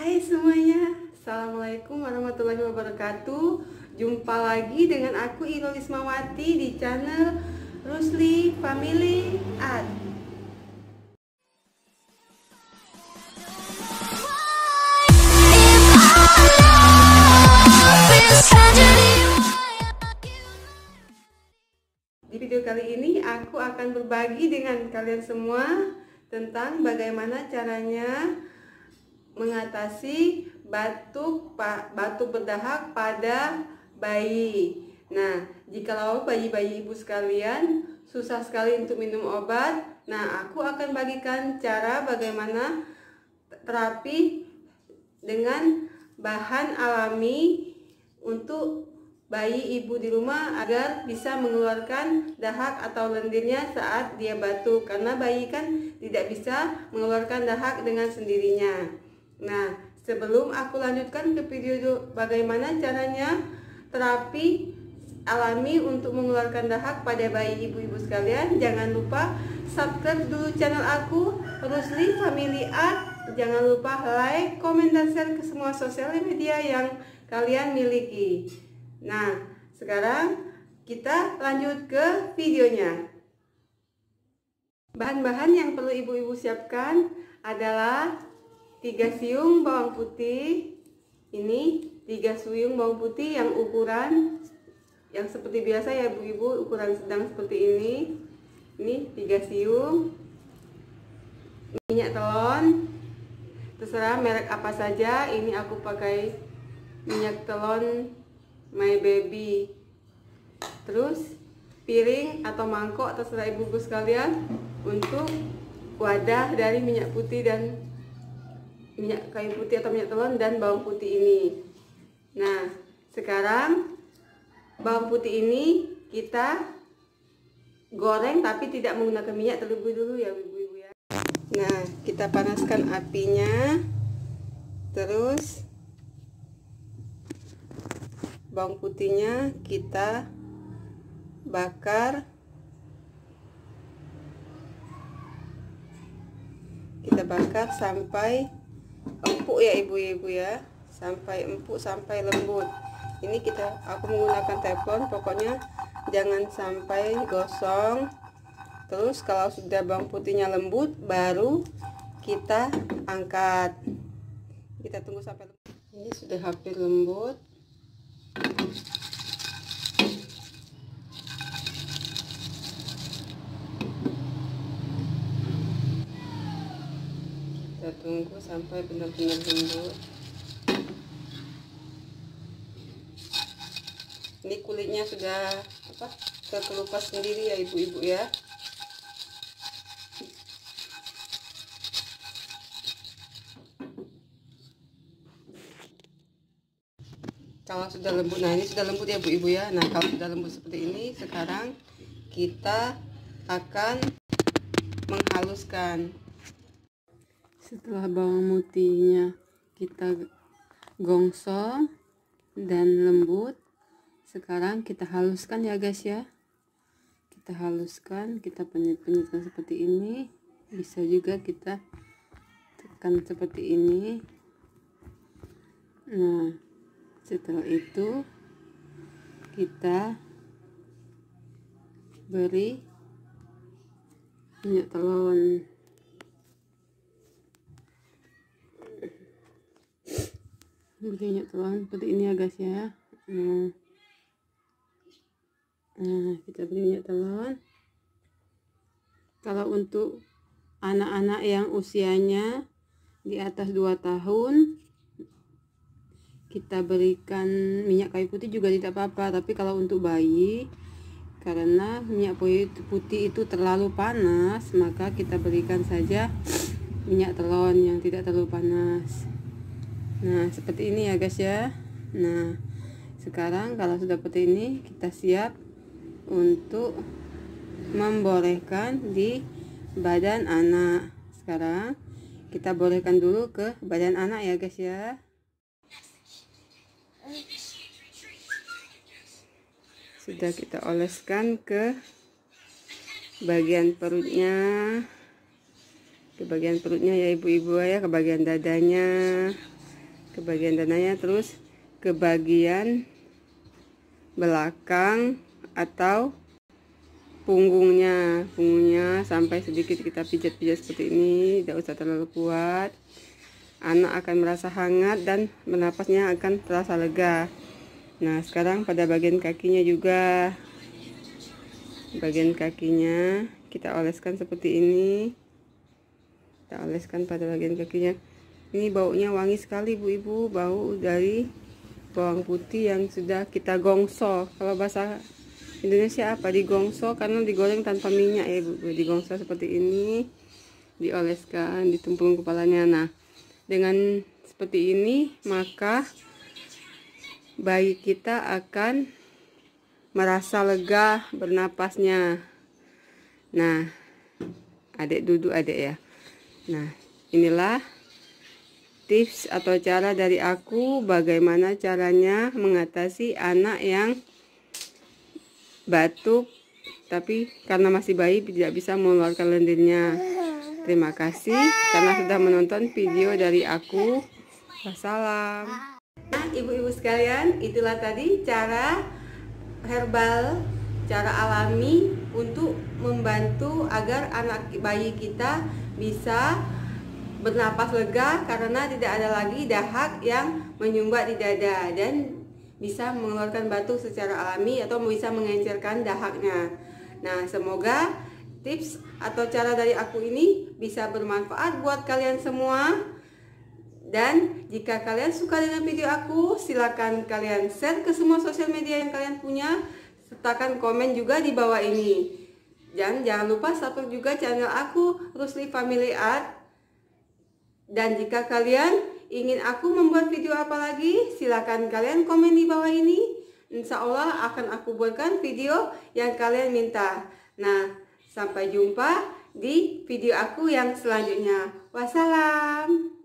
Hai semuanya, Assalamualaikum warahmatullahi wabarakatuh. Jumpa lagi dengan aku Iro Lismawati di channel Rusli Family Art. Di video kali ini aku akan berbagi dengan kalian semua tentang bagaimana caranya mengatasi batuk berdahak pada bayi. Nah, jikalau bayi-bayi ibu sekalian susah sekali untuk minum obat, nah aku akan bagikan cara bagaimana terapi dengan bahan alami untuk bayi ibu di rumah agar bisa mengeluarkan dahak atau lendirnya saat dia batuk, karena bayi kan tidak bisa mengeluarkan dahak dengan sendirinya. Nah, sebelum aku lanjutkan ke video bagaimana caranya terapi alami untuk mengeluarkan dahak pada bayi ibu-ibu sekalian, jangan lupa subscribe dulu channel aku Rusli Family Art. Jangan lupa like, komen, dan share ke semua sosial media yang kalian miliki. Nah, sekarang kita lanjut ke videonya. Bahan-bahan yang perlu ibu-ibu siapkan adalah 3 siung bawang putih. Ini 3 siung bawang putih yang ukuran yang seperti biasa ya ibu-ibu, ukuran sedang seperti ini. Ini 3 siung. Minyak telon, terserah merek apa saja. Ini aku pakai minyak telon My Baby. Terus piring atau mangkok terserah ibu-ibu sekalian untuk wadah dari minyak putih dan minyak kayu putih atau minyak telon dan bawang putih ini. Nah, sekarang bawang putih ini kita goreng tapi tidak menggunakan minyak terlebih dulu ya ibu-ibu ya. Nah, kita panaskan apinya. Terus bawang putihnya kita bakar. Kita bakar sampai empuk ya ibu-ibu ya, sampai empuk, sampai lembut. Ini aku menggunakan teflon, pokoknya jangan sampai gosong. Terus kalau sudah bawang putihnya lembut, baru kita angkat. Kita tunggu sampai lembut. Ini sudah hampir lembut. Kita tunggu sampai benar-benar lembut. Ini kulitnya sudah terkelupas sendiri ya ibu-ibu ya. Kalau sudah lembut, nah ini sudah lembut ya ibu-ibu ya. Nah, kalau sudah lembut seperti ini, sekarang kita akan menghaluskan. Setelah bawang putihnya kita gongsong dan lembut, sekarang kita haluskan ya guys ya. Kita haluskan, kita penyet-penyetkan seperti ini. Bisa juga kita tekan seperti ini. Nah, setelah itu kita beri minyak telon. Minyak telon seperti ini ya guys ya. Nah, kita beri minyak telon. Kalau untuk anak-anak yang usianya di atas 2 tahun, kita berikan minyak kayu putih juga tidak apa-apa. Tapi kalau untuk bayi, karena minyak putih itu terlalu panas, maka kita berikan saja minyak telon yang tidak terlalu panas. Nah, seperti ini ya guys ya. Nah, sekarang kalau sudah seperti ini, kita siap untuk membolehkan di badan anak. Sekarang kita bolehkan dulu ke badan anak ya guys ya. Sudah kita oleskan ke bagian perutnya, ya ibu-ibu ya, ke bagian dadanya, ke bagian dananya, terus ke bagian belakang atau punggungnya sampai sedikit kita pijat-pijat seperti ini, tidak usah terlalu kuat. Anak akan merasa hangat dan bernapasnya akan terasa lega. Nah, sekarang pada bagian kakinya juga, bagian kakinya kita oleskan seperti ini. Kita oleskan pada bagian kakinya. Ini baunya wangi sekali Bu-ibu, bau dari bawang putih yang sudah kita gongso. Kalau bahasa Indonesia apa? Digongso, karena digoreng tanpa minyak ya Bu. Digongso seperti ini, dioleskan di tumpul kepalanya. Nah, dengan seperti ini maka bayi kita akan merasa lega bernapasnya. Nah, adik duduk adik ya. Nah, inilah tips atau cara dari aku bagaimana caranya mengatasi anak yang batuk tapi karena masih bayi tidak bisa mengeluarkan lendirnya. Terima kasih karena sudah menonton video dari aku. Wassalam. Nah, ibu-ibu sekalian, itulah tadi cara herbal, cara alami untuk membantu agar anak bayi kita bisa bernapas lega karena tidak ada lagi dahak yang menyumbat di dada dan bisa mengeluarkan batuk secara alami atau bisa mengencerkan dahaknya. Nah, semoga tips atau cara dari aku ini bisa bermanfaat buat kalian semua. Dan jika kalian suka dengan video aku, silakan kalian share ke semua sosial media yang kalian punya, sertakan komen juga di bawah ini. Dan jangan lupa subscribe juga channel aku, Rusli Family Art. Dan jika kalian ingin aku membuat video apa lagi, silakan kalian komen di bawah ini. Insya Allah akan aku buatkan video yang kalian minta. Nah, sampai jumpa di video aku yang selanjutnya. Wassalam.